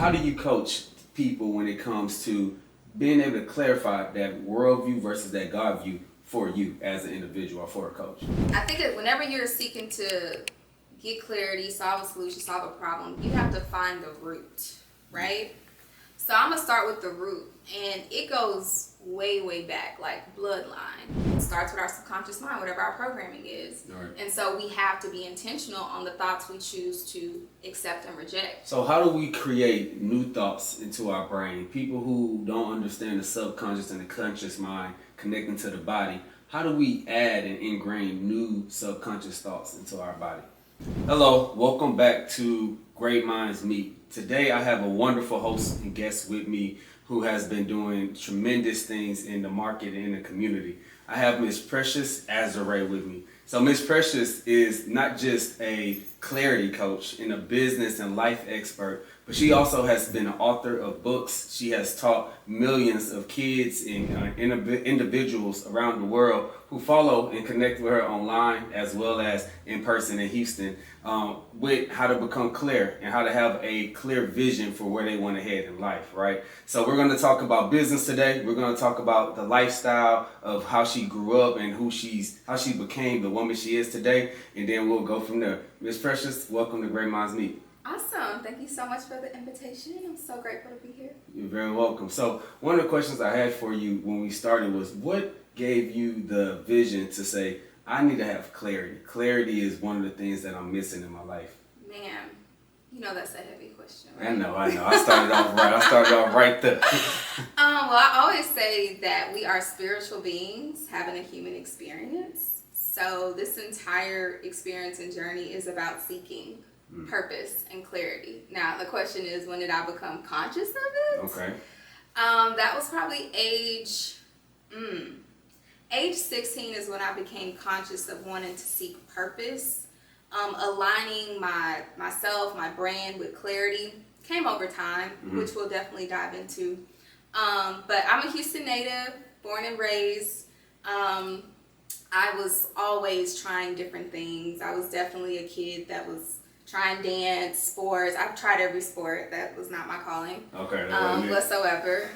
how do you coach people when it comes to being able to clarify that worldview versus that God view for you as an individual or for a coach? I think that whenever you're seeking to get clarity, solve a solution, solve a problem, you have to find the root, right? So I'm going to start with the root, and it goes way, way back, like bloodline. It starts with our subconscious mind, whatever our programming is. Right. And so we have to be intentional on the thoughts we choose to accept and reject. So how do we create new thoughts into our brain? People who don't understand the subconscious and the conscious mind connecting to the body, how do we add and ingrain new subconscious thoughts into our body? Hello, welcome back to Great Minds Meet. Today I have a wonderful host and guest with me who has been doing tremendous things in the market and in the community. I have Miss Precious Azurée with me. So Miss Precious is not just a clarity coach and a business and life expert, but she also has been an author of books. She has taught millions of kids and individuals around the world who follow and connect with her online as well as in person in Houston with how to become clear and how to have a clear vision for where they want to head in life, right? So we're going to talk about business today. We're going to talk about the lifestyle of how she grew up and how she became the woman she is today, and then we'll go from there. Miss Precious, welcome to Great Minds Meet. Awesome. Thank you so much for the invitation. I'm so grateful to be here. You're very welcome. So one of the questions I had for you when we started was, what gave you the vision to say, I need to have clarity? Clarity is one of the things that I'm missing in my life. Man, you know that's a heavy question, right? I know. I started off right there. Well, I always say that we are spiritual beings having a human experience. So this entire experience and journey is about seeking purpose and clarity. Now, the question is, when did I become conscious of it? Okay. That was probably age 16 is when I became conscious of wanting to seek purpose. Aligning myself, my brand with clarity came over time, which we'll definitely dive into. But I'm a Houston native, born and raised. I was always trying different things. I was definitely a kid that was trying dance, sports. I've tried every sport. That was not my calling. Okay. Whatsoever.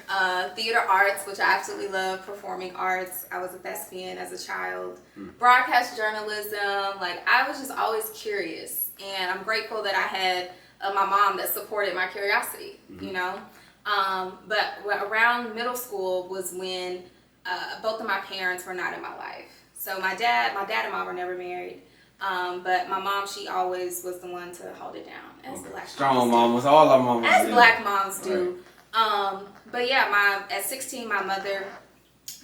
Theater arts, which I absolutely love, performing arts. I was a thespian as a child. Broadcast journalism. Like, I was just always curious. And I'm grateful that I had my mom that supported my curiosity, you know. But around middle school was when both of my parents were not in my life. So my dad and mom were never married. But my mom, she always was the one to hold it down, as black strong mamas, all our mamas. As black moms do. Right. But yeah, at 16, my mother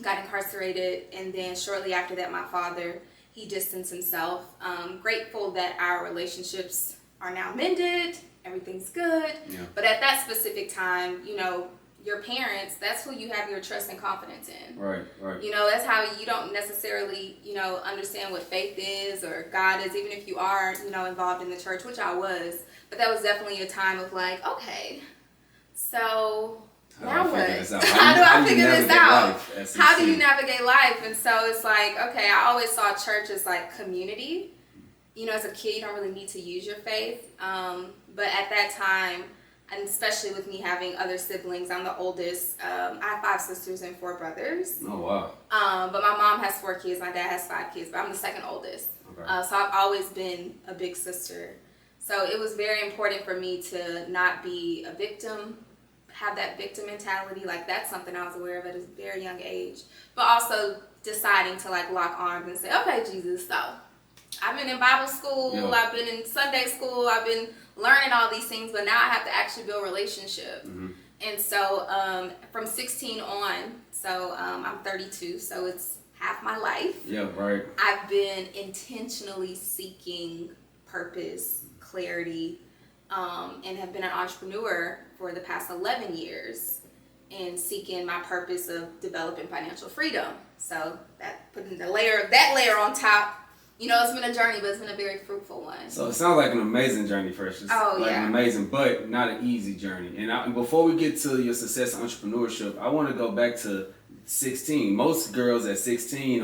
got incarcerated, and then shortly after that, my father, he distanced himself. Grateful that our relationships are now mended, everything's good. Yeah. But at that specific time, you know, your parents, that's who you have your trust and confidence in. Right. You know, that's how you don't necessarily, you know, understand what faith is or God is, even if you are, you know, involved in the church, which I was. But that was definitely a time of like, okay, so now what? How do I figure this out? How do you navigate life? And so it's like, okay, I always saw church as like community. You know, as a kid, you don't really need to use your faith. But at that time, and especially with me having other siblings, I'm the oldest. I have 5 sisters and 4 brothers. Oh, wow. But my mom has 4 kids. My dad has 5 kids, but I'm the second oldest. Okay. So I've always been a big sister. So it was very important for me to not be a victim, have that victim mentality. Like, that's something I was aware of at a very young age. But also deciding to, like, lock arms and say, okay, Jesus, so I've been in Bible school, yeah. I've been in Sunday school, I've been learning all these things, but now I have to actually build relationship. And so from 16 on, so I'm 32, so it's half my life. Yeah, right. I've been intentionally seeking purpose, clarity, and have been an entrepreneur for the past 11 years and seeking my purpose of developing financial freedom. So that putting that layer on top. You know, it's been a journey, but it's been a very fruitful one. So it sounds like an amazing journey, Precious. Oh, like yeah. An amazing, but not an easy journey. And before we get to your success in entrepreneurship, I want to go back to 16. Most girls at 16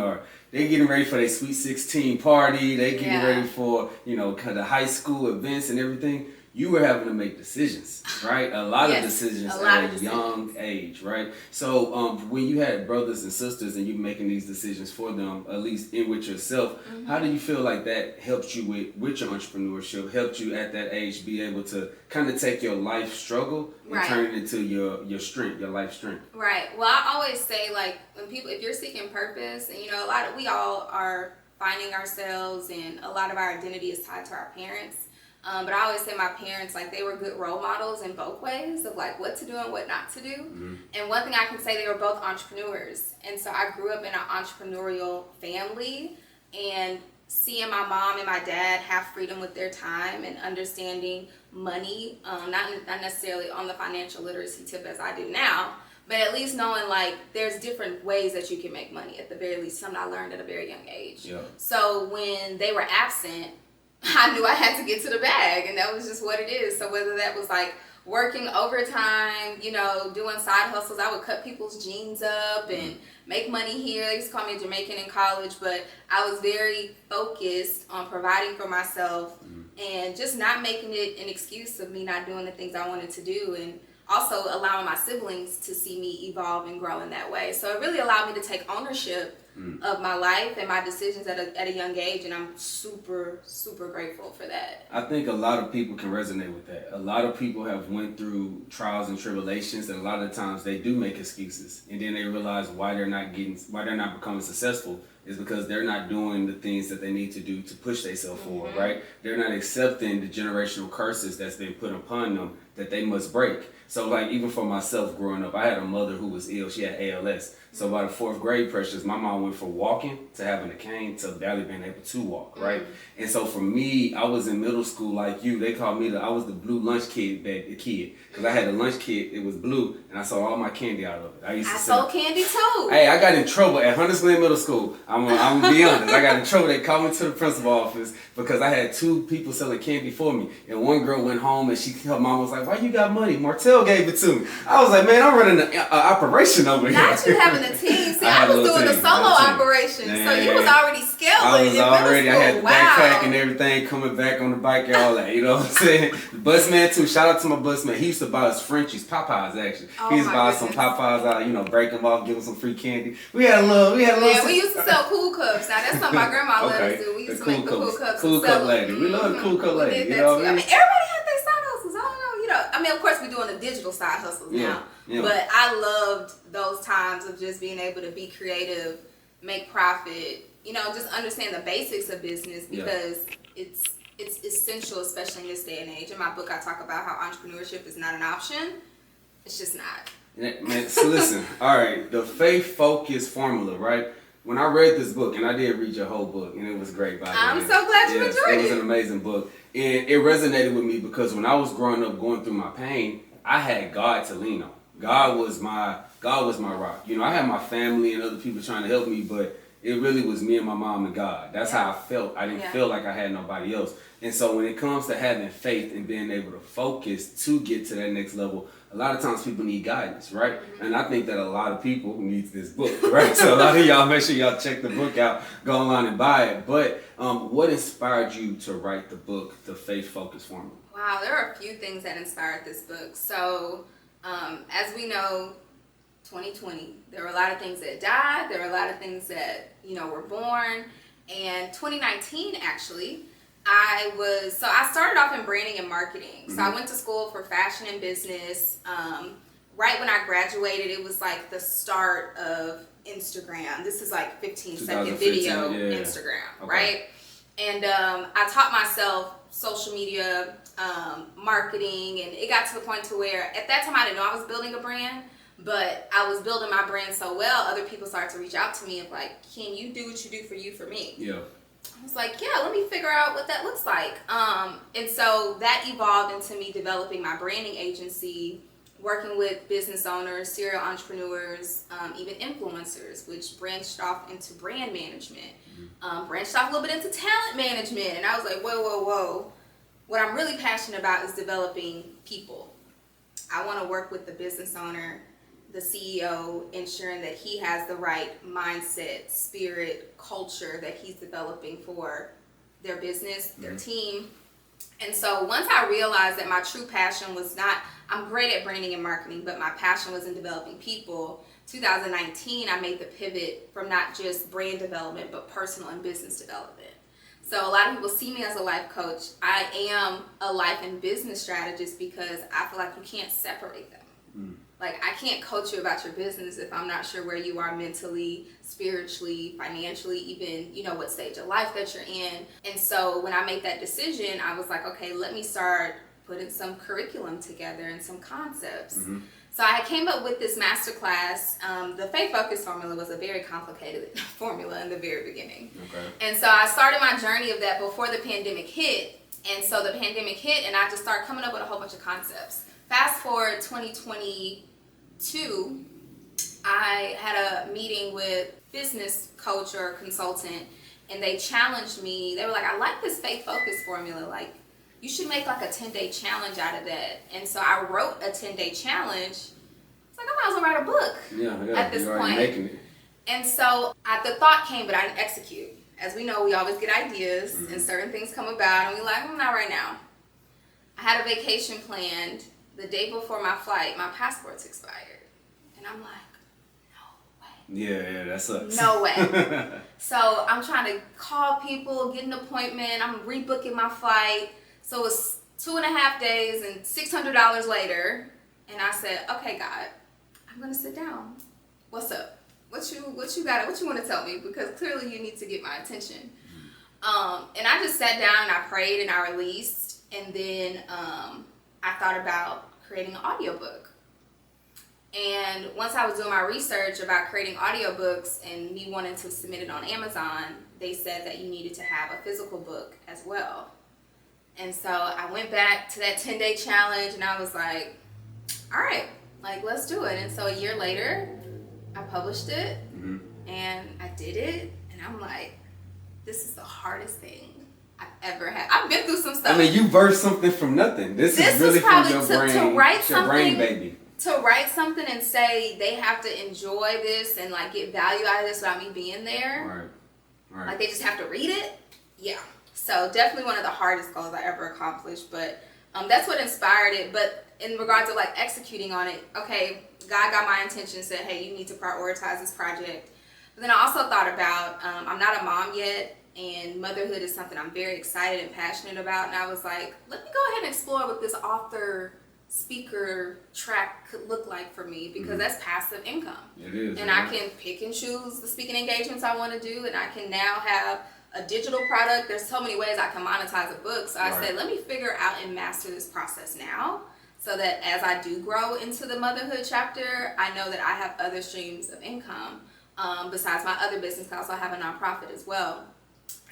they're getting ready for their Sweet 16 party. They're getting ready for, you know, kind of high school events and everything. you were having to make decisions, right? A lot of decisions at a young age, right? So when you had brothers and sisters and you making these decisions for them, at least in with yourself, how do you feel like that helped you with your entrepreneurship, helped you at that age be able to kind of take your life struggle and turn it into your strength, your life strength? Right. Well, I always say, like, when people, if you're seeking purpose, and we all are finding ourselves, and a lot of our identity is tied to our parents. But I always say my parents, like, they were good role models in both ways of, like, what to do and what not to do. Mm-hmm. And one thing I can say, they were both entrepreneurs. And so I grew up in an entrepreneurial family, and seeing my mom and my dad have freedom with their time and understanding money, not necessarily on the financial literacy tip as I do now, but at least knowing, like, there's different ways that you can make money, at the very least, something I learned at a very young age. Yeah. So when they were absent, I knew I had to get to the bag, and that was just what it is. So whether that was like working overtime, doing side hustles, I would cut people's jeans up and make money here. They used to call me a Jamaican in college, but I was very focused on providing for myself and just not making it an excuse of me not doing the things I wanted to do, and also allowing my siblings to see me evolve and grow in that way. So it really allowed me to take ownership of my life and my decisions at a young age, and I'm super, super grateful for that. I think a lot of people can resonate with that. A lot of people have went through trials and tribulations, and a lot of times they do make excuses, and then they realize why they're not becoming successful is because they're not doing the things that they need to do to push themselves forward, right? They're not accepting the generational curses that's been put upon them that they must break. So, like, even for myself growing up, I had a mother who was ill. She had ALS. So by the 4th grade, Precious, my mom went from walking to having a cane to barely being able to walk, right? And so for me, I was in middle school like you. They called me I was the blue lunch kid because I had a lunch kit. It was blue, and I sold all my candy out of it. I sold candy too. Hey, I got in trouble at Hunters Glen Middle School. I'm gonna be honest. I got in trouble. They called me to the principal office because I had 2 people selling candy for me, and one girl went home and her mom was like, "Why you got money?" Martel gave it to me. I was like, "Man, I'm running an operation over here." Not you having a team. See, I was doing a solo operation, so you was already skilled. I had the backpack and everything, coming back on the bike and all that. You know what I'm saying? The busman too. Shout out to my busman. He used to buy us Frenchies, Popeyes actually. He used to buy us some Popeyes out, break them off, give us some free candy. We had a little. Yeah, we used to sell Cool Cups. Now that's something my grandma let us do. We used to make the Cool Cups. Cool Cup lady. We love the Cool Cup lady. I mean, everybody had their side hustles. I don't know. I mean, of course, we're doing the digital side hustles now. Yeah. But I loved those times of just being able to be creative, make profit, just understand the basics of business, because it's essential, especially in this day and age. In my book, I talk about how entrepreneurship is not an option. It's just not. Man, so listen, all right, the faith-focused formula, right? When I read this book, and I did read your whole book, and it was great, by the way. I'm so glad you enjoyed it. It was an amazing book. And it resonated with me because when I was growing up going through my pain, I had God to lean on. God was my rock. I had my family and other people trying to help me, but it really was me and my mom and God. That's how I felt. I didn't feel like I had nobody else. And so when it comes to having faith and being able to focus to get to that next level, a lot of times people need guidance, right? And I think that a lot of people need this book, right? So a lot of y'all, make sure y'all check the book out, go online and buy it. But what inspired you to write the book, The Faith Focus Formula? Wow, there are a few things that inspired this book. So as we know, 2020, there were a lot of things that died. There were a lot of things that, were born. And 2019, actually, I started off in branding and marketing. So I went to school for fashion and business. Right when I graduated, it was like the start of Instagram. This is like 15-second video Instagram, right? And I taught myself social media marketing, and it got to the point to where at that time I didn't know I was building a brand, but I was building my brand so well, other people started to reach out to me of like, can you do what you do for you for me? Yeah. I was like, yeah, let me figure out what that looks like. And so that evolved into me developing my branding agency, working with business owners, serial entrepreneurs, even influencers, which branched off into brand management, branched off a little bit into talent management. And I was like, whoa. What I'm really passionate about is developing people. I want to work with the business owner, the CEO, ensuring that he has the right mindset, spirit, culture that he's developing for their business, their team, And so once I realized that my true passion was not, I'm great at branding and marketing, but my passion was in developing people, 2019, I made the pivot from not just brand development, but personal and business development. So a lot of people see me as a life coach. I am a life and business strategist because I feel like you can't separate them. Like, I can't coach you about your business if I'm not sure where you are mentally, spiritually, financially, even, you know, what stage of life that you're in. And so when I made that decision, I was like, okay, let me start putting some curriculum together and some concepts. So I came up with this masterclass. The Faith Focus formula was a very complicated formula in the very beginning. And so I started my journey of that before the pandemic hit. And so the pandemic hit, and I just started coming up with a whole bunch of concepts. Fast forward 2022, I had a meeting with business coach or consultant, and they challenged me. They were like, I like this Faith Focus formula. Like, you should make like a 10-day challenge out of that. And so I wrote a 10-day challenge. It's like, I might as well write a book at this point. Making it. And so the thought came, but I didn't execute. As we know, we always get ideas and certain things come about, and we're like, not right now. I had a vacation planned. The day before my flight, my passport's expired. And I'm like, no way. Yeah, that sucks. No way. So I'm trying to call people, get an appointment. I'm rebooking my flight. So it's 2.5 days and $600 later. And I said, okay, God, I'm going to sit down. What's up? What you got? What you want to tell me? Because clearly you need to get my attention. And I just sat down and I prayed and I released. And then I thought about creating an audiobook. And once I was doing my research about creating audiobooks and me wanting to submit it on Amazon, they said that you needed to have a physical book as well. And so I went back to that 10-day challenge and I was like, all right, like, let's do it. And so a year later, I published it and I did it. And I'm like, this is the hardest thing I've ever had. I've been through some stuff. I mean, you birthed something from nothing. This is really from your brain. To write your brain, baby. To write something and say they have to enjoy this and like get value out of this without me being there. Right. Like they just have to read it. Yeah. So definitely one of the hardest goals I ever accomplished. But that's what inspired it. But in regards to like executing on it, okay, God got my attention, said, hey, you need to prioritize this project. But then I also thought about, I'm not a mom yet. And motherhood is something I'm very excited and passionate about. And I was like, let me go ahead and explore what this author speaker track could look like for me, because that's passive income. It is. And I can pick and choose the speaking engagements I want to do. And I can now have a digital product. There's so many ways I can monetize a book. So I said, let me figure out and master this process now, so that as I do grow into the motherhood chapter, I know that I have other streams of income besides my other business. I also have a nonprofit as well.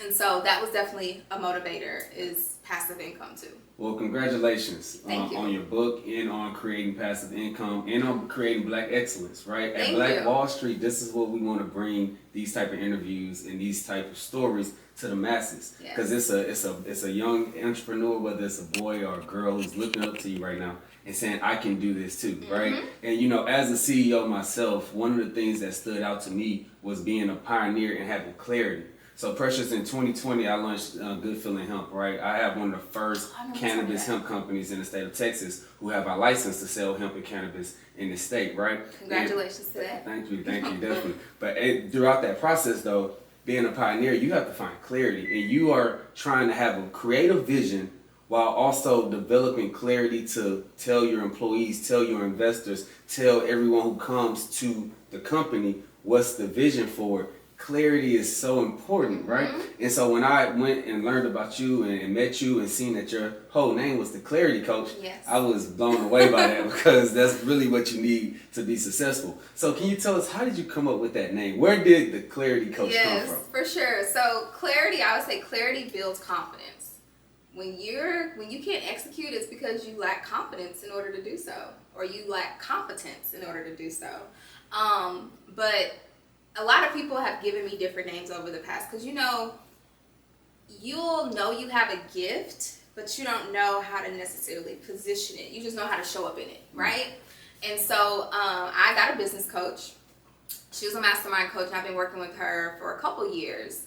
And so that was definitely a motivator, is passive income too. Well, congratulations on your book and on creating passive income and on creating Black excellence, right? At Black Wall Street, this is what we want to bring these type of interviews and these type of stories to the masses. Because it's a young entrepreneur, whether it's a boy or a girl, who's looking up to you right now and saying, I can do this too, right? And, you know, as a CEO myself, one of the things that stood out to me was being a pioneer and having clarity. So Precious, in 2020, I launched Good Feeling Hemp, right? I have one of the first cannabis hemp companies in the state of Texas who have our license to sell hemp and cannabis in the state, right? Congratulations to that. Thank you, definitely. But throughout that process, though, being a pioneer, you have to find clarity. And you are trying to have a creative vision while also developing clarity to tell your employees, tell your investors, tell everyone who comes to the company what's the vision for it. Clarity is so important, right? And so when I went and learned about you and met you and seen that your whole name was the Clarity Coach, I was blown away by that, because that's really what you need to be successful. So can you tell us, how did you come up with that name? Where did the Clarity Coach come from? Yes, for sure. So clarity, I would say clarity builds confidence. When you can't execute, it's because you lack confidence in order to do so, or you lack competence in order to do so. But a lot of people have given me different names over the past, because you'll know you have a gift, but you don't know how to necessarily position it. You just know how to show up in it, right? And so I got a business coach. She was a mastermind coach, and I've been working with her for a couple years.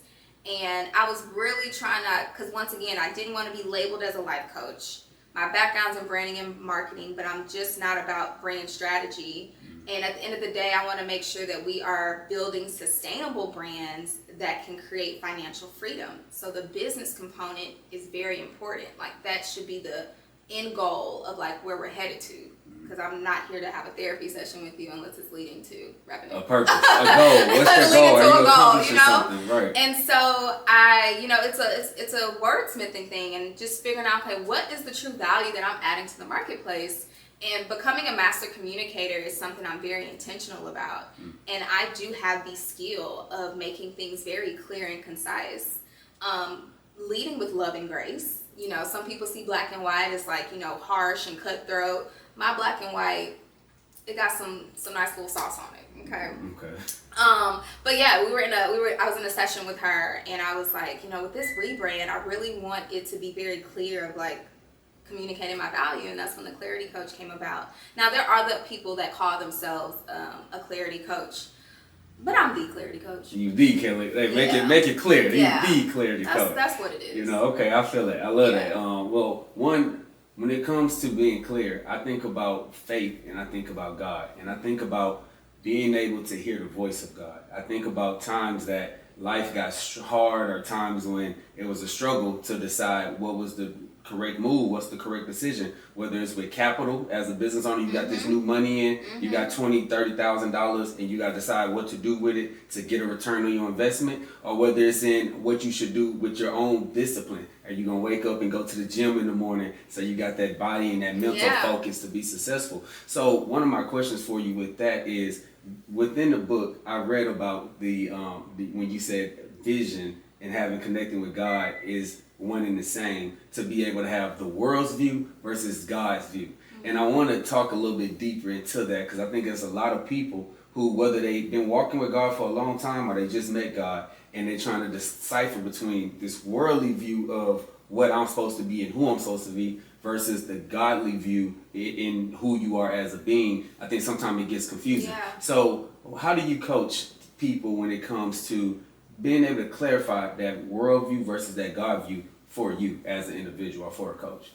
And I was really trying to, because once again, I didn't want to be labeled as a life coach. My background's in branding and marketing, but I'm just not about brand strategy. And at the end of the day, I want to make sure that we are building sustainable brands that can create financial freedom. So the business component is very important. Like, that should be the end goal of like where we're headed to. Because I'm not here to have a therapy session with you unless it's leading to revenue. A purpose, a goal. What's your goal? Are you accomplishing something? Right. And so it's a wordsmithing thing, and just figuring out, okay, what is the true value that I'm adding to the marketplace? And becoming a master communicator is something I'm very intentional about. And I do have the skill of making things very clear and concise. Leading with love and grace. You know, some people see black and white as like, you know, harsh and cutthroat. My black and white, it got some nice little sauce on it. Okay. But yeah, I was in a session with her, and I was like, you know, with this rebrand, I really want it to be very clear of like communicating my value, and that's when the clarity coach came about. Now, there are the people that call themselves a clarity coach, but I'm the clarity coach. You the clarity. Make it clear. You the clarity coach. That's what it is. You know, okay, I feel it. I love that. Well, when it comes to being clear, I think about faith, and I think about God, and I think about being able to hear the voice of God. I think about times that life got hard, or times when it was a struggle to decide what was the correct move, what's the correct decision, whether it's with capital. As a business owner, you got this new money in, you got $20,000-$30,000, and you got to decide what to do with it to get a return on your investment, or whether it's in what you should do with your own discipline. Are you gonna wake up and go to the gym in the morning so you got that body and that mental focus to be successful? So one of my questions for you with that is, within the book, I read about the when you said vision and having connecting with God is one and the same, to be able to have the world's view versus God's view. And I want to talk a little bit deeper into that, because I think there's a lot of people who, whether they've been walking with God for a long time or they just met God, and they're trying to decipher between this worldly view of what I'm supposed to be and who I'm supposed to be versus the godly view in who you are as a being. I think sometimes it gets confusing. So how do you coach people when it comes to being able to clarify that worldview versus that God view for you as an individual or for a coach?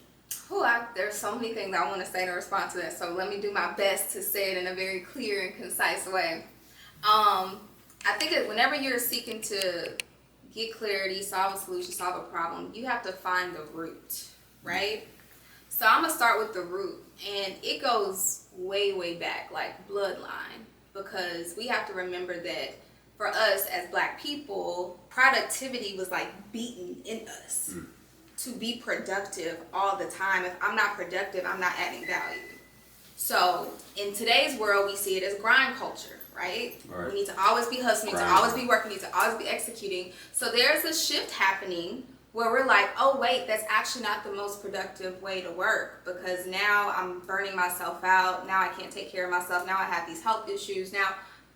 There's so many things I want to say in response to that, so let me do my best to say it in a very clear and concise way. I think that whenever you're seeking to get clarity, solve a solution, solve a problem, you have to find the root, right? So I'm going to start with the root, and it goes way, way back, like bloodline, because we have to remember that for us as Black people, productivity was like beaten in us to be productive all the time. If I'm not productive, I'm not adding value. So in today's world, we see it as grind culture, right? We need to always be hustling, we need to always be working, we need to always be executing. So there's a shift happening where we're like, oh wait, that's actually not the most productive way to work, because now I'm burning myself out. Now I can't take care of myself. Now I have these health issues. Now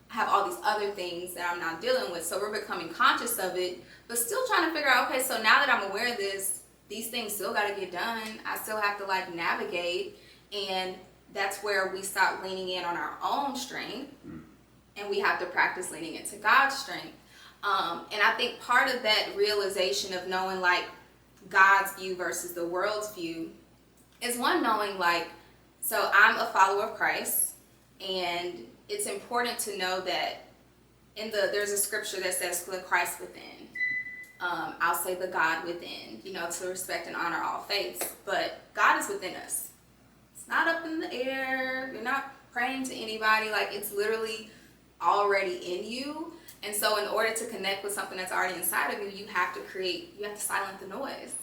I have all these other things that I'm not dealing with. So we're becoming conscious of it, but still trying to figure out, okay, so now that I'm aware of this, these things still got to get done. I still have to like navigate. And that's where we stop leaning in on our own strength, and we have to practice leaning into God's strength. And I think part of that realization of knowing like God's view versus the world's view is one, knowing like, so I'm a follower of Christ, and it's important to know that there's a scripture that says the Christ within. I'll say the God within, to respect and honor all faiths, but God is within us. It's not up in the air. You're not praying to anybody. Like, it's literally already in you. And so in order to connect with something that's already inside of you, you have to silence the noise.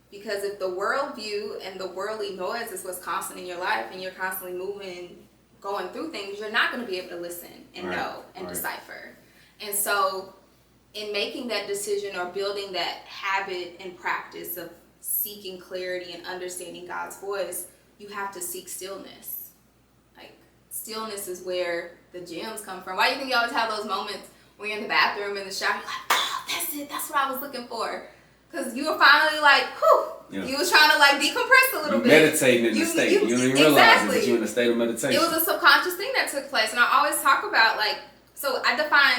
Because if the worldview and the worldly noise is what's constant in your life, and you're constantly moving, going through things, you're not going to be able to listen and know and decipher. And so in making that decision or building that habit and practice of seeking clarity and understanding God's voice, you have to seek stillness. Like, stillness is where the gems come from. Why do you think you always have those moments when you're in the bathroom, in the shower, you're like, oh, that's it, that's what I was looking for? Because you were finally like, whew, you was trying to like decompress a little bit. Meditating in the state. You don't even realize that you're in a state of meditation. It was a subconscious thing that took place. And I always talk about like, so So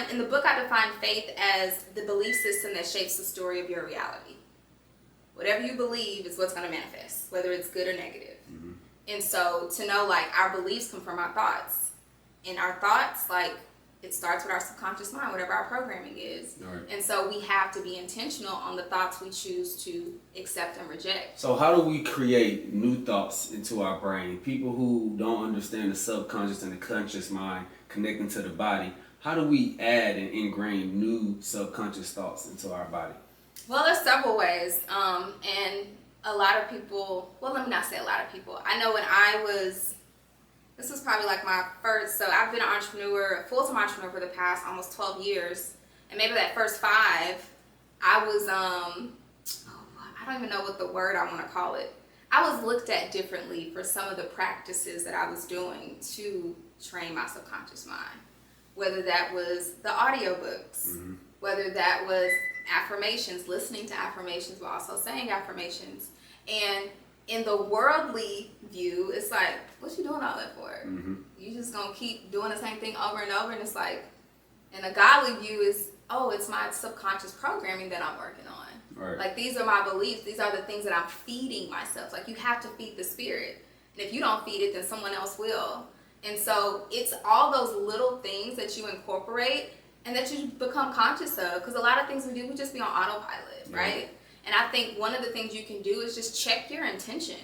in the book, I define faith as the belief system that shapes the story of your reality. Whatever you believe is what's going to manifest, whether it's good or negative. Mm-hmm. And so to know, like, our beliefs come from our thoughts. And our thoughts, like, it starts with our subconscious mind, whatever our programming is. Right. And so we have to be intentional on the thoughts we choose to accept and reject. So how do we create new thoughts into our brain? People who don't understand the subconscious and the conscious mind connecting to the body, how do we add and ingrain new subconscious thoughts into our body? Well, there's several ways. And a lot of people, well, let me not say a lot of people. I know when this was probably like my first, so I've been an entrepreneur, a full-time entrepreneur for the past almost 12 years. And maybe that first 5, I was, I don't even know what the word I want to call it. I was looked at differently for some of the practices that I was doing to train my subconscious mind. Whether that was the audiobooks, mm-hmm. whether that was affirmations, listening to affirmations, but also saying affirmations. And in the worldly view, it's like, what you doing all that for? Mm-hmm. You just gonna keep doing the same thing over and over, and it's like, and a godly view is, oh, it's my subconscious programming that I'm working on. Right. Like, these are my beliefs, these are the things that I'm feeding myself. Like, you have to feed the spirit. And if you don't feed it, then someone else will. And so it's all those little things that you incorporate and that you become conscious of. Because a lot of things we do, we just be on autopilot, right? And I think one of the things you can do is just check your intention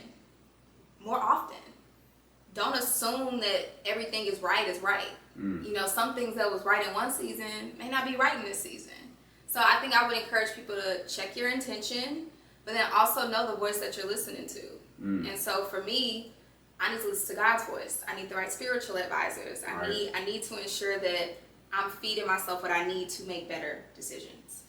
more often. Don't assume that everything is right. Mm. You know, some things that was right in one season may not be right in this season. So I think I would encourage people to check your intention, but then also know the voice that you're listening to. Mm. And so for me, I need to listen to God's voice. I need the right spiritual advisors. I need to ensure that I'm feeding myself what I need to make better decisions.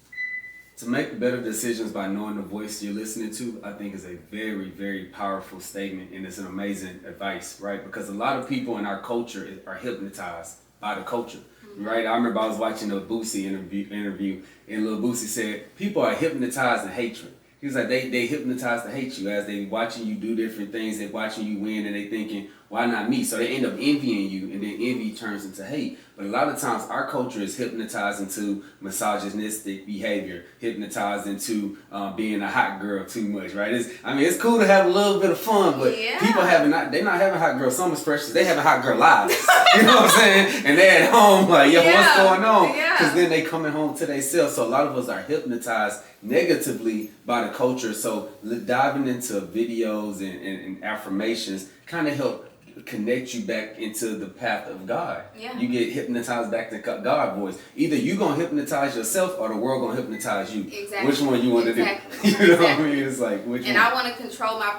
To make better decisions by knowing the voice you're listening to, I think is a very, very powerful statement, and it's an amazing advice, right? Because a lot of people in our culture are hypnotized by the culture, mm-hmm. right? I remember I was watching a Boosie interview, and Lil Boosie said, people are hypnotized in hatred. He was like, they hypnotized to hate you as they watching you do different things, they watching you win, and they thinking, why not me? So they end up envying you, and then envy turns into hate. But a lot of times our culture is hypnotized into misogynistic behavior, hypnotized into being a hot girl too much, right? It's cool to have a little bit of fun, but people they're not having hot girl summers Precious, they having hot girl lives. You know what I'm saying? And they're at home like, yo, what's going on? Because then they coming home to themselves. So a lot of us are hypnotized negatively by the culture. So diving into videos and affirmations kind of help connect you back into the path of God. Yeah. You get hypnotized back to God's voice. Either you gonna hypnotize yourself or the world gonna hypnotize you. Exactly. Which one you want to do? You know what I mean? It's like which one? I want to control my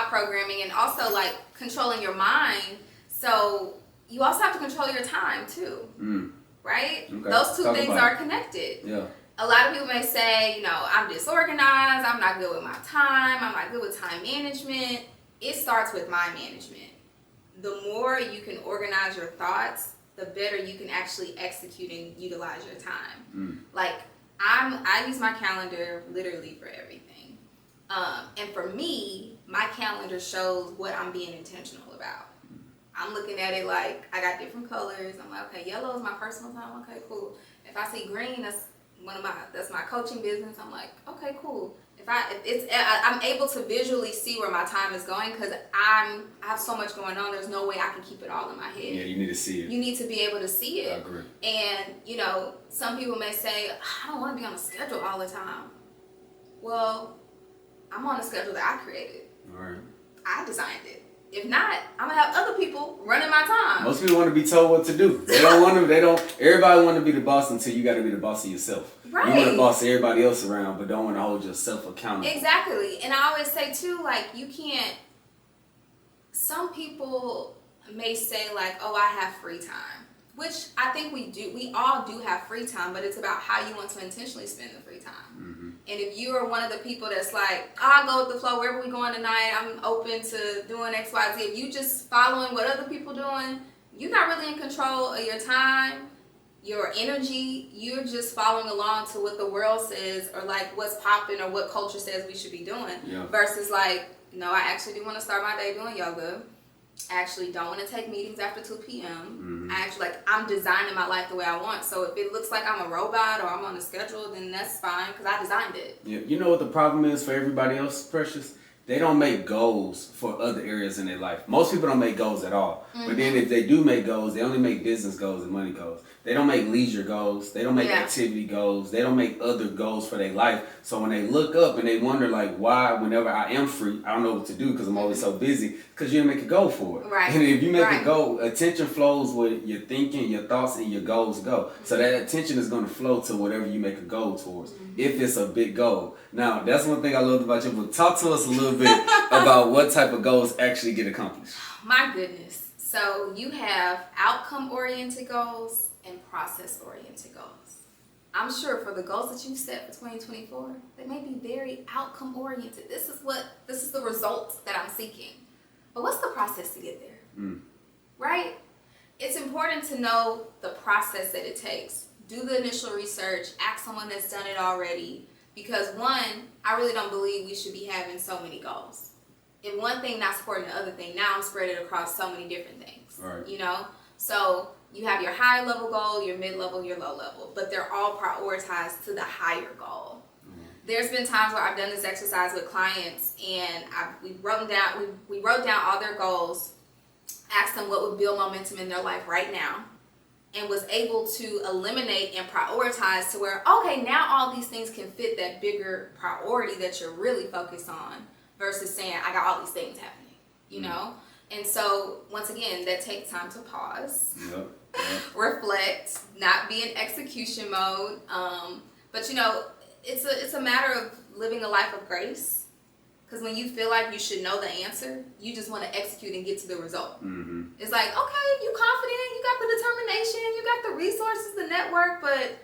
programming, and also like controlling your mind. So you also have to control your time too. Mm. Right? Okay. Those two things are connected. Yeah. A lot of people may say, you know, I'm disorganized, I'm not good with my time, I'm not good with time management. It starts with mind management. The more you can organize your thoughts, the better you can actually execute and utilize your time. Mm. Like, I use my calendar literally for everything. And for me, my calendar shows what I'm being intentional about. I'm looking at it like, I got different colors. I'm like, okay, yellow is my personal time. Okay, cool. If I see green, that's my coaching business. I'm like, okay, cool. I'm able to visually see where my time is going because I have so much going on. There's no way I can keep it all in my head. Yeah, you need to see it. You need to be able to see it. I agree. And, you know, some people may say, I don't want to be on a schedule all the time. Well, I'm on a schedule that I created. All right. I designed it. If not, I'm gonna have other people running my time. Most people want to be told what to do. Everybody want to be the boss until you got to be the boss of yourself. Right. You want to boss everybody else around, but don't want to hold yourself accountable. Exactly. And I always say too, like, you can't, some people may say like, oh, I have free time, which I think we do. We all do have free time, but it's about how you want to intentionally spend the free time. Mm-hmm. And if you are one of the people that's like, I'll go with the flow, wherever we going tonight, I'm open to doing X, Y, Z. If you just following what other people doing, you're not really in control of your time, your energy. You're just following along to what the world says or like what's popping or what culture says we should be doing. Yeah. Versus like, no, I actually do want to start my day doing yoga. I actually don't want to take meetings after 2 p.m. I actually, I'm designing my life the way I want. So if it looks like I'm a robot or I'm on a schedule, then that's fine because I designed it. Yeah. You know what the problem is for everybody else, Precious? They don't make goals for other areas in their life. Most people don't make goals at all. But then if they do make goals, they only make business goals and money goals. They don't make leisure goals. They don't make activity goals. They don't make other goals for their life. So when they look up and they wonder like, why whenever I am free, I don't know what to do because I'm always so busy, because you didn't make a goal for it. Right. And if you make a goal, attention flows with your thinking, your thoughts, and your goals go. So that attention is going to flow to whatever you make a goal towards, if it's a big goal. Now, that's one thing I loved about your book. Talk to us a little bit about what type of goals actually get accomplished. My goodness. So you have outcome-oriented goals and process-oriented goals. I'm sure for the goals that you set for 2024, they may be very outcome-oriented. This is the result that I'm seeking. But what's the process to get there? Right? It's important to know the process that it takes. Do the initial research, ask someone that's done it already. Because one, I really don't believe we should be having so many goals. If one thing not supporting the other thing, now I'm spread it across so many different things. Right. You know? So you have your high level goal, your mid level, your low level, but they're all prioritized to the higher goal. There's been times where I've done this exercise with clients and we wrote down all their goals, asked them what would build momentum in their life right now, and was able to eliminate and prioritize to where, okay, now all these things can fit that bigger priority that you're really focused on versus saying, I got all these things happening, you know? And so, once again, that takes time to pause, reflect, not be in execution mode. But, you know, it's a matter of living a life of grace. Because when you feel like you should know the answer, you just want to execute and get to the result. It's like, okay, you confident, you got the determination, you got the resources, the network, but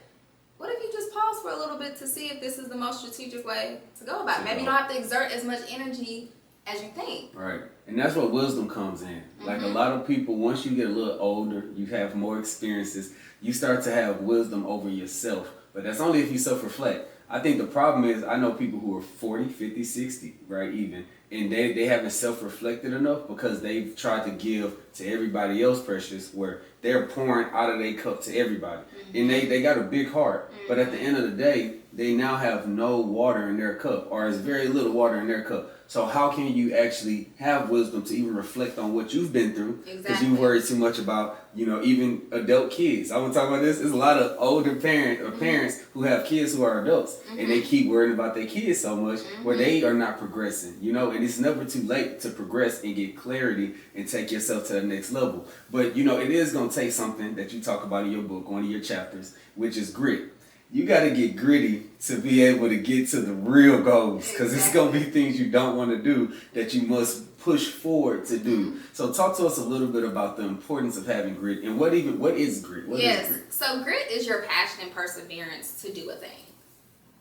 what if you just pause for a little bit to see if this is the most strategic way to go about it? Maybe you don't have to exert as much energy as you think. Right. And that's where wisdom comes in. Like a lot of people, once you get a little older, you have more experiences, you start to have wisdom over yourself. But that's only if you self-reflect. I think the problem is, I know people who are 40, 50, 60, right, even, and they haven't self-reflected enough because they've tried to give to everybody else, Precious, where they're pouring out of their cup to everybody. And they got a big heart, but at the end of the day, they now have no water in their cup, or there's very little water in their cup. So how can you actually have wisdom to even reflect on what you've been through? Because you worry too much about, you know, even adult kids. I want to talk about this. There's a lot of older parents who have kids who are adults, and they keep worrying about their kids so much where they are not progressing, you know, and it's never too late to progress and get clarity and take yourself to the next level. But, you know, it is going to take something that you talk about in your book, one of your chapters, which is grit. You got to get gritty to be able to get to the real goals, because it's going to be things you don't want to do that you must push forward to do. So talk to us a little bit about the importance of having grit, and what is grit? What is grit? So grit is your passion and perseverance to do a thing.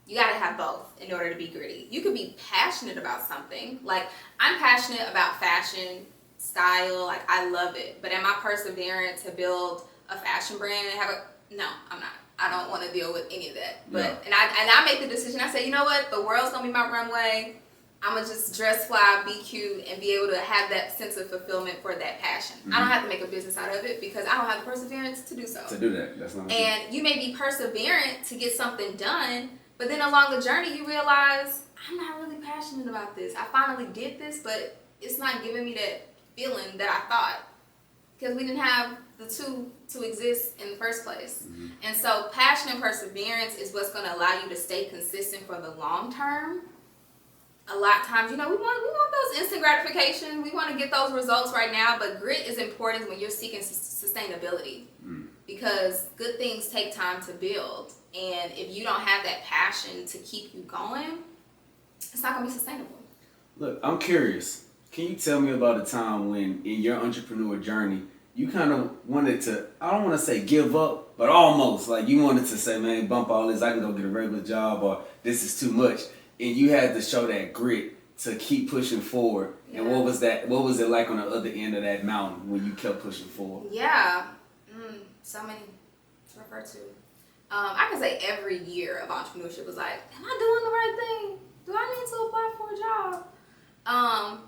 You got to have both in order to be gritty. You could be passionate about something. Like, I'm passionate about fashion, style, like I love it. But am I perseverant to build a fashion brand and have no, I'm not. I don't want to deal with any of that. But and I make the decision. I say, you know what? The world's gonna be my runway. I'm gonna just dress fly, be cute, and be able to have that sense of fulfillment for that passion. I don't have to make a business out of it because I don't have the perseverance to do so. To do that, that's not. And you may be perseverant to get something done, but then along the journey you realize I'm not really passionate about this. I finally did this, but it's not giving me that feeling that I thought, because we didn't have the two to exist in the first place. And so passion and perseverance is what's going to allow you to stay consistent for the long term. A lot of times, you know, we want those instant gratification. We want to get those results right now, but grit is important when you're seeking sustainability, because good things take time to build. And if you don't have that passion to keep you going, it's not going to be sustainable. Look, I'm curious. Can you tell me about a time when in your entrepreneur journey, you kind of wanted to, I don't want to say give up, but almost, like you wanted to say, man, bump all this, I can go get a regular job, or this is too much. And you had to show that grit to keep pushing forward. Yeah. And what was it like on the other end of that mountain when you kept pushing forward? Yeah, so many to refer to. I can say every year of entrepreneurship was like, am I doing the right thing? Do I need to apply for a job?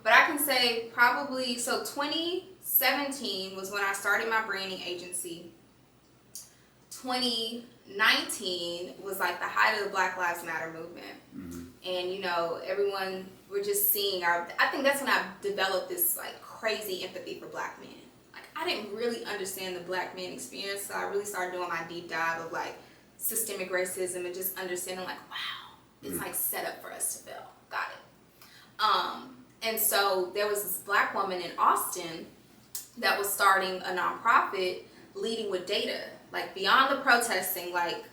But I can say probably, so 2017 was when I started my branding agency. 2019 was like the height of the Black Lives Matter movement. Mm-hmm. And, you know, everyone, we're just seeing I think that's when I developed this like crazy empathy for Black men. Like, I didn't really understand the Black man experience, so I really started doing my deep dive of like systemic racism and just understanding like, wow, it's like set up for us to fail. Got it. And so there was this Black woman in Austin that was starting a nonprofit leading with data. Like, beyond the protesting, like,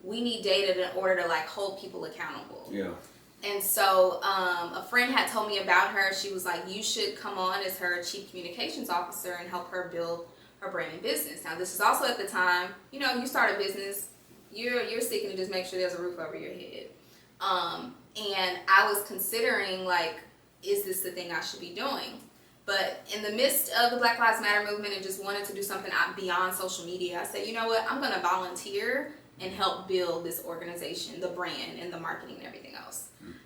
we need data in order to like hold people accountable. Yeah. And so a friend had told me about her. She was like, you should come on as her chief communications officer and help her build her brand and business. Now, this is also at the time, you know, you start a business, you're seeking to just make sure there's a roof over your head. And I was considering, like, is this the thing I should be doing? But in the midst of the Black Lives Matter movement and just wanted to do something beyond social media, I said, you know what, I'm going to volunteer and help build this organization, the brand and the marketing and everything else.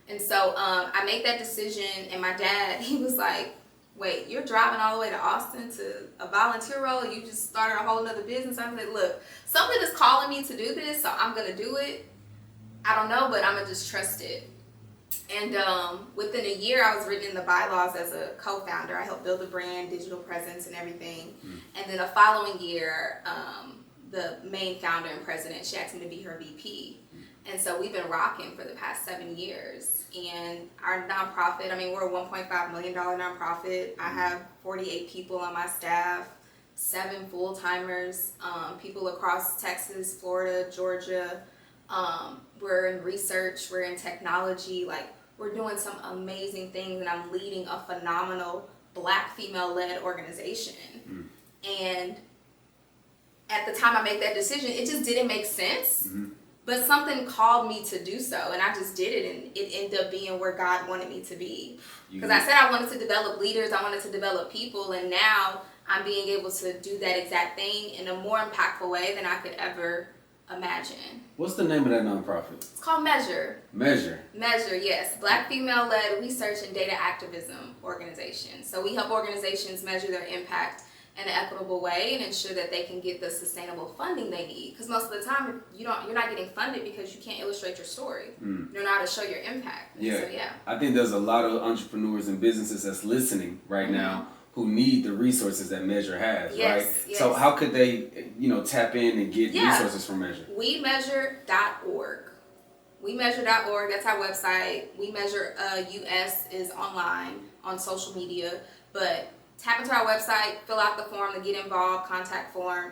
And so I made that decision, and my dad, he was like, wait, you're driving all the way to Austin to a volunteer role? You just started a whole nother business? I said, look, something is calling me to do this, so I'm going to do it. I don't know, but I'm going to just trust it. And within a year, I was written in the bylaws as a co-founder. I helped build the brand, digital presence, and everything. And then the following year, the main founder and president, she asked me to be her VP. And so we've been rocking for the past 7 years. And our nonprofit, I mean, we're a $1.5 million nonprofit. I have 48 people on my staff, 7 full-timers, people across Texas, Florida, Georgia. We're in research, we're in technology, like, we're doing some amazing things, and I'm leading a phenomenal Black female-led organization. And at the time I made that decision, it just didn't make sense, but something called me to do so, and I just did it, and it ended up being where God wanted me to be. Because I said I wanted to develop leaders, I wanted to develop people, and now I'm being able to do that exact thing in a more impactful way than I could ever imagine. What's the name of that nonprofit? It's called Measure. Measure, yes. Black female-led research and data activism organization. So we help organizations measure their impact in an equitable way and ensure that they can get the sustainable funding they need. Because most of the time, you're not getting funded because you can't illustrate your story. You don't know how to show your impact. Yeah. So, yeah. I think there's a lot of entrepreneurs and businesses that's listening right now who need the resources that Measure has, right? Yes. So how could they, tap in and get resources from Measure? WeMeasure.org. WeMeasure.org, that's our website. WeMeasure US is online on social media, but tap into our website, fill out the form to get involved, contact form,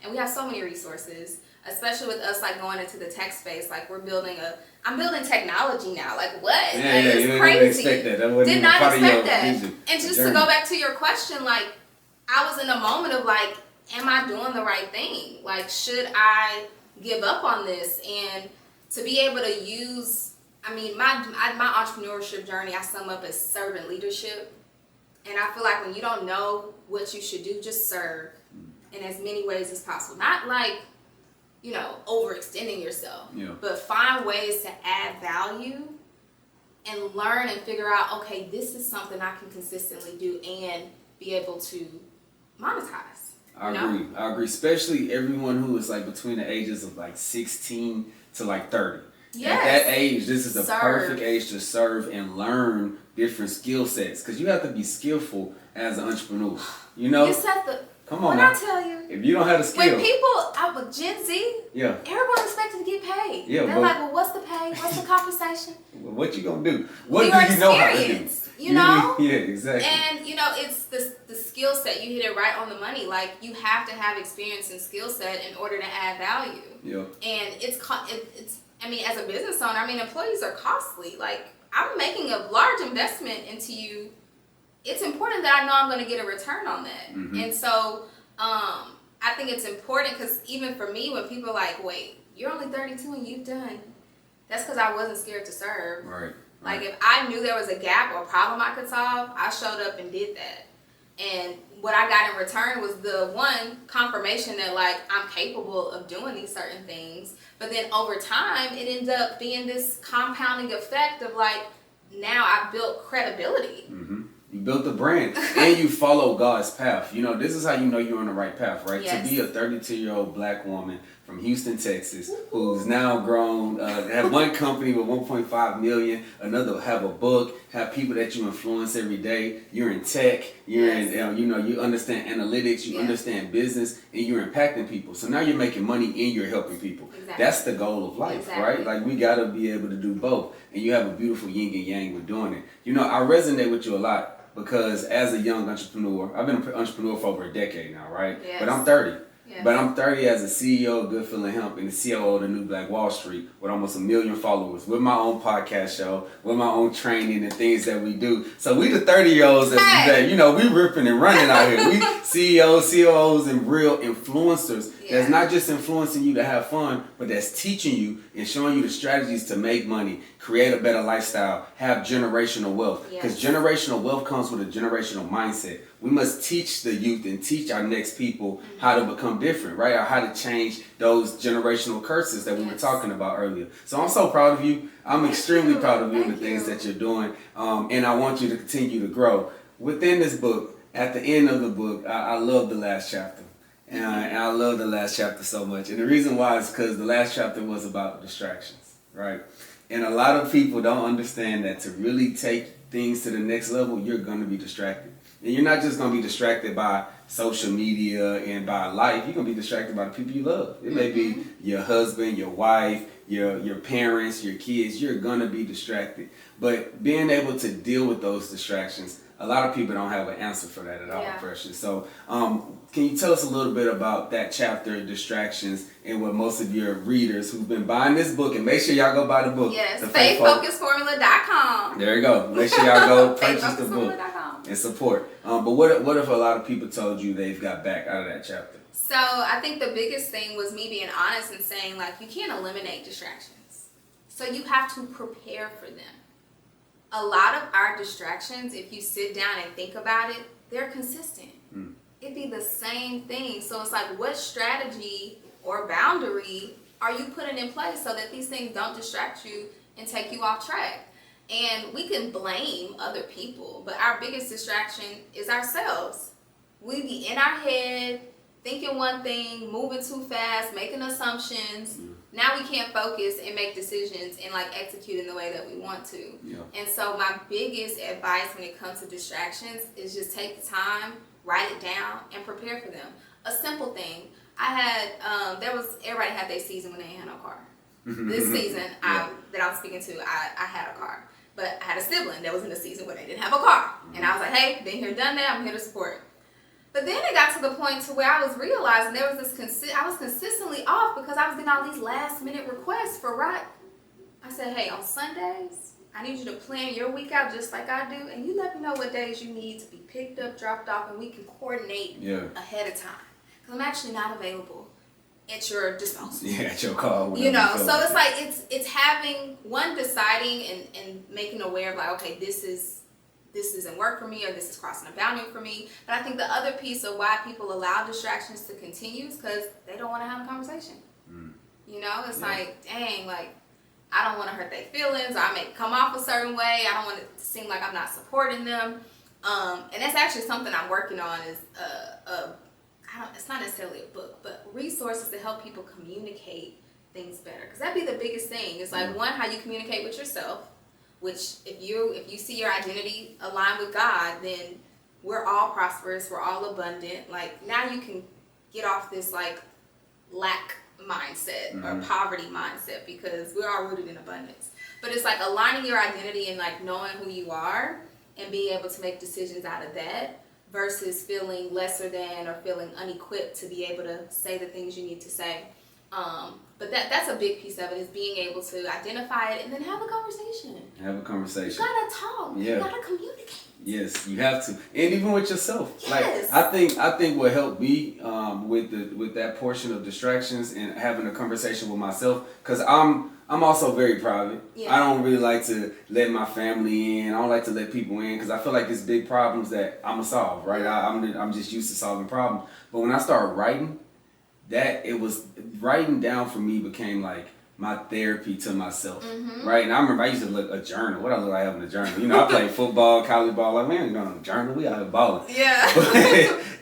and we have so many resources, especially with us like going into the tech space. Like I'm building technology now. Like what? It's crazy. Did not expect that. And just to go back to your question, like I was in a moment of like, am I doing the right thing? Like, should I give up on this? And to be able to use, my entrepreneurship journey, I sum up as servant leadership. And I feel like when you don't know what you should do, just serve in as many ways as possible. Not like, overextending yourself, but find ways to add value and learn and figure out, okay, this is something I can consistently do and be able to monetize. I agree. Especially everyone who is like between the ages of like 16 to like 30. Yes. At that age, this is the perfect age to serve and learn different skill sets, because you have to be skillful as an entrepreneur. You said come on when now. I tell you, if you don't have the skill, when people out with Gen Z, everyone expected to get paid. They're like, well, what's the pay? What's the compensation? What you gonna do? What do you know how to do? Yeah, exactly. And it's the skill set. You hit it right on the money. Like, you have to have experience and skill set in order to add value. Yeah. And it's as a business owner, employees are costly. Like, I'm making a large investment into you. It's important that I know I'm going to get a return on that. And so I think it's important, because even for me, when people are like, wait, you're only 32 and you've done, that's because I wasn't scared to serve. Right. Like, if I knew there was a gap or a problem I could solve, I showed up and did that. And what I got in return was the confirmation that, like, I'm capable of doing these certain things. But then over time, it ends up being this compounding effect of, like, now I've built credibility. You built a brand, and you follow God's path. You know, this is how you know you're on the right path, right? Yes. To be a 32-year-old black woman from Houston, Texas, who's now grown, have one company with 1.5 million, another have a book, have people that you influence every day. You're in tech, you're in, you understand analytics, you understand business, and you're impacting people. So now you're making money and you're helping people. Exactly. That's the goal of life, right? Like, we gotta be able to do both, and you have a beautiful yin and yang with doing it. You know, I resonate with you a lot because as a young entrepreneur, I've been an entrepreneur for over a decade now, right? Yes. But I'm 30. Yes. But I'm 30 as a CEO of Good Feeling Hemp and the COO of the New Black Wall Street with almost 1 million followers, with my own podcast show, with my own training and things that we do. So we the 30-year-olds that, we ripping and running out here. We CEOs, COOs, and real influencers that's not just influencing you to have fun, but that's teaching you and showing you the strategies to make money, create a better lifestyle, have generational wealth. Because generational wealth comes with a generational mindset. We must teach the youth and teach our next people how to become different, right? Or how to change those generational curses that we were talking about earlier. So I'm so proud of you. I'm extremely proud of you and the things that you're doing. And I want you to continue to grow. Within this book, at the end of the book, I love the last chapter. And I love the last chapter so much. And the reason why is because the last chapter was about distractions, right? And a lot of people don't understand that to really take things to the next level, you're going to be distracted. And you're not just going to be distracted by social media and by life. You're going to be distracted by the people you love. It may be your husband, your wife, your parents, your kids. You're going to be distracted. But being able to deal with those distractions, a lot of people don't have an answer for that at all, Precious. So can you tell us a little bit about that chapter, distractions, and what most of your readers who've been buying this book, and make sure y'all go buy the book. Yes, faithfocusformula.com. There you go. Make sure y'all go purchase the book and support. But what if a lot of people told you they've got back out of that chapter? So I think the biggest thing was me being honest and saying, like, you can't eliminate distractions. So you have to prepare for them. A lot of our distractions, if you sit down and think about it, they're consistent. It'd be the same thing. So it's like, what strategy or boundary are you putting in place so that these things don't distract you and take you off track? And we can blame other people, but our biggest distraction is ourselves. We be in our head, thinking one thing, moving too fast, making assumptions. Now we can't focus and make decisions and like execute in the way that we want to. And so my biggest advice when it comes to distractions is just take the time, write it down, and prepare for them. A simple thing. I had, everybody had their season when they ain't had no car. This season that I'm speaking to, I had a car. But I had a sibling that was in a season where they didn't have a car. And I was like, hey, been here, done that, I'm here to support. But then it got to the point to where I was realizing there was this, I was consistently off because I was getting all these last minute requests for ride. I said, hey, on Sundays, I need you to plan your week out just like I do. And you let me know what days you need to be picked up, dropped off, and we can coordinate ahead of time. Because I'm actually not available at your disposal. Yeah, at your call. You know, so it's like, it's having, deciding and making aware of like, okay, this doesn't work for me, or this is crossing a boundary for me. But I think the other piece of why people allow distractions to continue is because they don't want to have a conversation. You know, it's like, dang, like, I don't want to hurt their feelings, or I may come off a certain way. I don't want it to seem like I'm not supporting them. And that's actually something I'm working on is it's not necessarily a book, but resources to help people communicate things better. Because that'd be the biggest thing. It's like, one, how you communicate with yourself, which if you see your identity aligned with God, then we're all prosperous, we're all abundant. Like, now you can get off this like lack mindset or poverty mindset, because we're all rooted in abundance. But it's like aligning your identity and like knowing who you are and being able to make decisions out of that, versus feeling lesser than or feeling unequipped to be able to say the things you need to say. But that's a big piece of it, is being able to identify it and then have a conversation. Have a conversation. You gotta talk. Yeah. You gotta communicate. Yes, you have to, and even with yourself. Yes. Like I think what helped me with that portion of distractions and having a conversation with myself, because I'm also very private. Yeah. I don't really like to let my family in. I don't like to let people in because I feel like it's big problems that I'm gonna solve. Right? I'm just used to solving problems. But when I started writing, writing down for me became like my therapy to myself, right? And I remember I used to look a journal. What I look like having a journal? You know, I played football, college ball. Like, man, you know, a journal. We out here balling. Yeah. But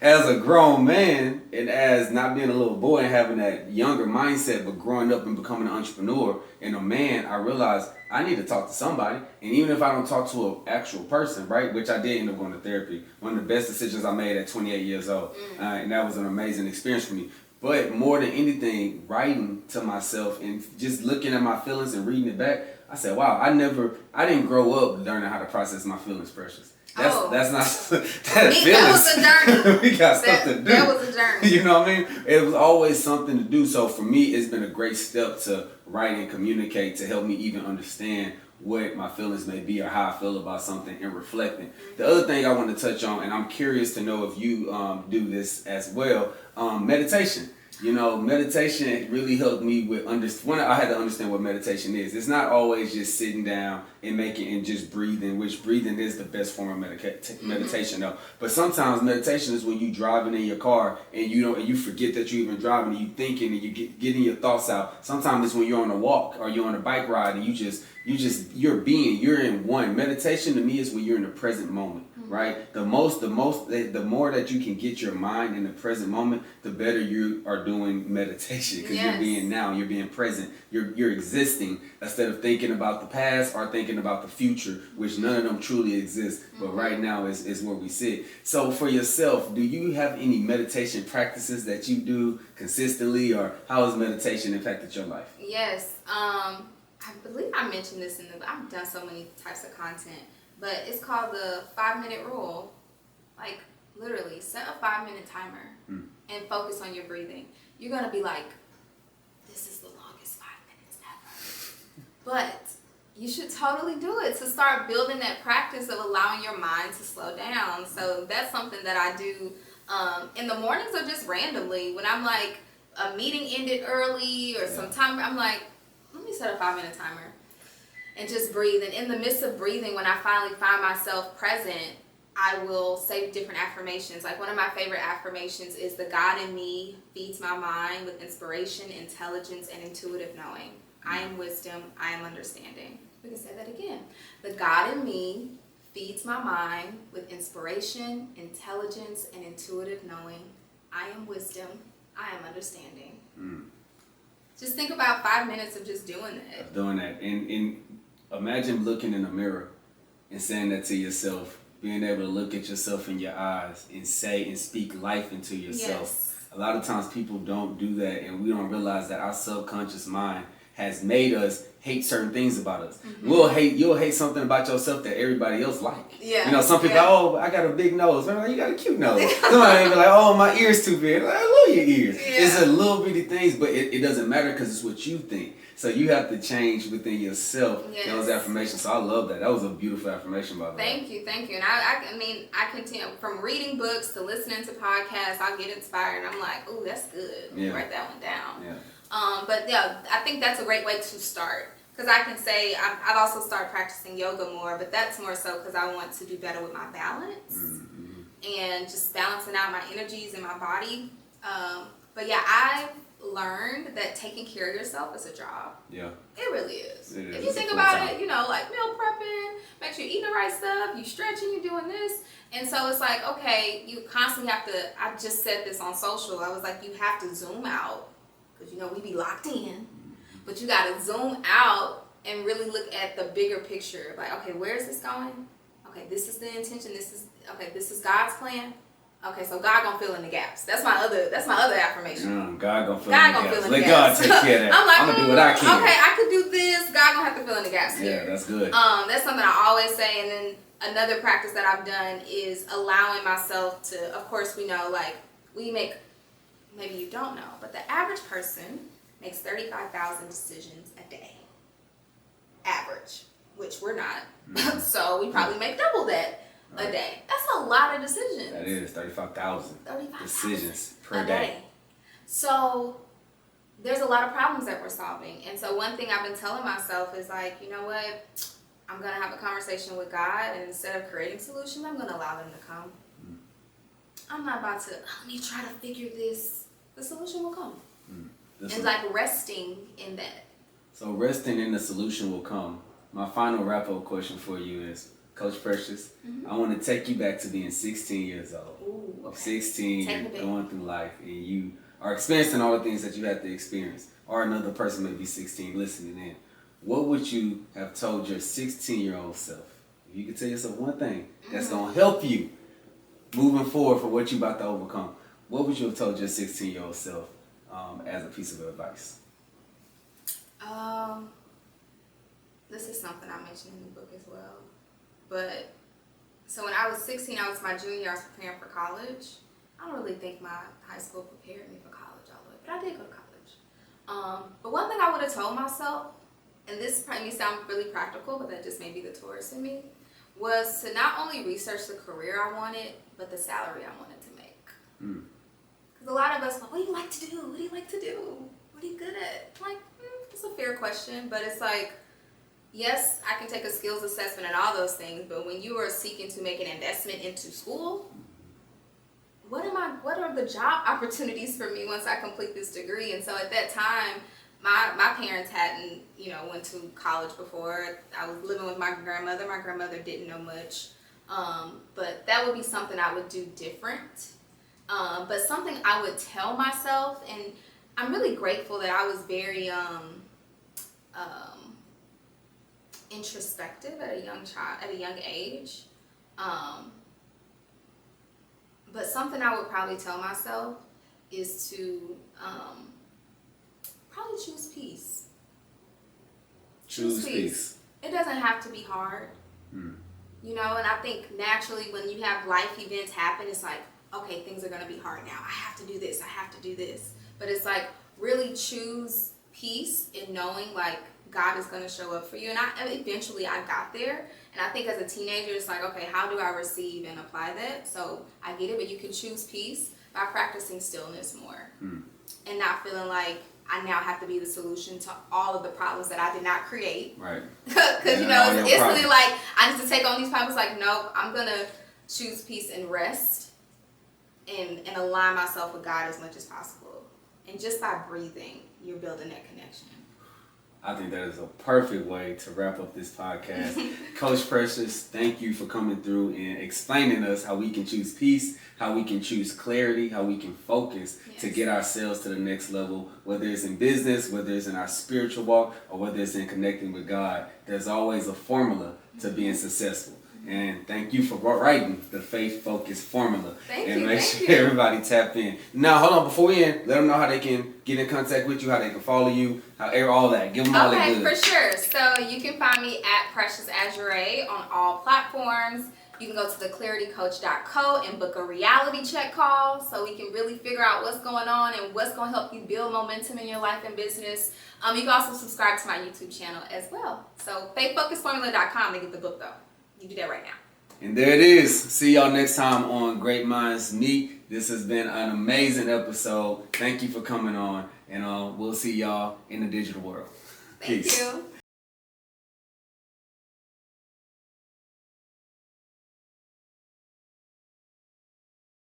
as a grown man, and as not being a little boy and having that younger mindset, but growing up and becoming an entrepreneur and a man, I realized I need to talk to somebody. And even if I don't talk to an actual person, right, which I did end up going to therapy. One of the best decisions I made at 28 years old, and that was an amazing experience for me. But more than anything, writing to myself and just looking at my feelings and reading it back, I said, wow, I didn't grow up learning how to process my feelings, Precious. That's not that was a journey. We got stuff to do. That was a journey. You know what I mean? It was always something to do. So for me, it's been a great step to write and communicate to help me even understand what my feelings may be or how I feel about something and reflecting. The other thing I want to touch on, and I'm curious to know if you do this as well, meditation. You know, meditation really helped me with I had to understand what meditation is. It's not always just sitting down and just breathing, which breathing is the best form of meditation though. But sometimes meditation is when you driving in your car and you forget that you're even driving and you thinking and you getting your thoughts out. Sometimes it's when you're on a walk or you're on a bike ride and you're in one. Meditation to me is when you're in the present moment, right? The more that you can get your mind in the present moment, the better you are doing meditation because you're being present, you're existing instead of thinking about the past or thinking about the future, which none of them truly exist. But right now is where we sit. So for yourself, do you have any meditation practices that you do consistently, or how has meditation impacted your life? Yes. I believe I mentioned this I've done so many types of content, but it's called the 5-minute rule. Like, literally, set a 5-minute timer and focus on your breathing. You're going to be like, this is the longest 5 minutes ever. But you should totally do it to start building that practice of allowing your mind to slow down. So that's something that I do in the mornings or just randomly. When I'm like, a meeting ended early or some time, I'm like, let me set a 5-minute timer and just breathe. And in the midst of breathing, when I finally find myself present, I will say different affirmations. Like, one of my favorite affirmations is the God in me feeds my mind with inspiration, intelligence, and intuitive knowing. I am wisdom. I am understanding. We can say that again. The God in me feeds my mind with inspiration, intelligence, and intuitive knowing. I am wisdom. I am understanding. Just think about 5 minutes of just doing that. And imagine looking in the mirror and saying that to yourself, being able to look at yourself in your eyes and say and speak life into yourself. Yes. A lot of times people don't do that, and we don't realize that our subconscious mind has made us hate certain things about us. You'll hate something about yourself that everybody else like. Yeah. You know, some people I got a big nose. Like, you got a cute nose. Somebody be like, oh, my ear's too big. Like, I love your ears. Yeah. It's a little bitty things, but it doesn't matter because it's what you think. So you have to change within yourself those affirmations. So I love that. That was a beautiful affirmation, by the way. Thank you. And I continue from reading books to listening to podcasts. I'll get inspired and I'm like, ooh, that's good. Write that one down. Yeah. But yeah, I think that's a great way to start. Because I can say I've also started practicing yoga more, but that's more so because I want to do better with my balance and just balancing out my energies in my body. But yeah, I've learned that taking care of yourself is a job. Yeah. It really is. If you think about it, you know, like meal prepping, make sure you're eating the right stuff, you stretching, you're doing this. And so it's like, okay, you constantly have to, I just said this on social, I was like, you have to zoom out. Because, you know, we be locked in. But you got to zoom out and really look at the bigger picture. Like, okay, where is this going? Okay, this is the intention. This is God's plan. Okay, so God gonna fill in the gaps. That's my other affirmation. God gonna fill in the gaps. Let God take care of that. I'm like, I'm gonna do what I can. Okay, I could do this. God gonna have to fill in the gaps here. Yeah, that's good. That's something I always say. And then another practice that I've done is allowing myself to. Of course, we know, like, we make. Maybe you don't know, but the average person makes 35,000 decisions a day. Average, which we're not. So we probably make double that a day. That's a lot of decisions. That is 35,000 decisions per day. So there's a lot of problems that we're solving. And so one thing I've been telling myself is like, you know what? I'm going to have a conversation with God, and instead of creating solutions, I'm going to allow them to come. I'm not about to, let me try to figure this. The solution will come. And like resting in that. So resting in the solution will come. My final wrap-up question for you is, Coach Precious, I want to take you back to being 16 years old. Ooh, okay. 16, you're going through life, and you are experiencing all the things that you have to experience. Or another person may be 16 listening in. What would you have told your 16-year-old self? If you could tell yourself one thing that's going to help you moving forward for what you're about to overcome, what would you have told your 16-year-old self as a piece of advice? This is something I mentioned in the book as well. But, so when I was 16, I was my junior year, I was preparing for college. I don't really think my high school prepared me for college all the way, but I did go to college. But one thing I would have told myself, and this probably sounds really practical, but that just may be the tourist in me, was to not only research the career I wanted, but the salary I wanted to make. Because a lot of us go, what do you like to do? What do you like to do? What are you good at? I'm like, it's a fair question, but it's like, yes, I can take a skills assessment and all those things, but when you are seeking to make an investment into school, what are the job opportunities for me once I complete this degree? And so at that time, my parents hadn't, went to college before. I was living with my grandmother. My grandmother didn't know much. But that would be something I would do different. But something I would tell myself, and I'm really grateful that I was very introspective at a young age. But something I would probably tell myself is to probably choose peace. Choose peace. It doesn't have to be hard. And I think naturally when you have life events happen, it's like, okay, things are going to be hard now. I have to do this. I have to do this. But it's like, really choose peace in knowing like God is going to show up for you. And eventually I got there. And I think as a teenager, it's like, okay, how do I receive and apply that? So I get it, but you can choose peace by practicing stillness more. And not feeling like I now have to be the solution to all of the problems that I did not create. Right. Because, it's instantly like, I need to take on these problems. Like, nope, I'm going to choose peace and rest and align myself with God as much as possible. And just by breathing, you're building that connection. I think that is a perfect way to wrap up this podcast. Coach Precious, thank you for coming through and explaining us how we can choose peace, how we can choose clarity, how we can focus to get ourselves to the next level, whether it's in business, whether it's in our spiritual walk, or whether it's in connecting with God. There's always a formula to being successful. And thank you for writing the faith-focused formula. Make sure everybody tap in. Now, hold on. Before we end, let them know how they can get in contact with you, how they can follow you, all that. Give them all that good. Okay, for sure. So you can find me at Precious Azurée on all platforms. You can go to theclaritycoach.co and book a reality check call so we can really figure out what's going on and what's going to help you build momentum in your life and business. You can also subscribe to my YouTube channel as well. So faithfocusedformula.com to get the book, though. You do that right now. And there it is. See y'all next time on Great Minds Meet. This has been an amazing episode. Thank you for coming on. And we'll see y'all in the digital world. Thank you.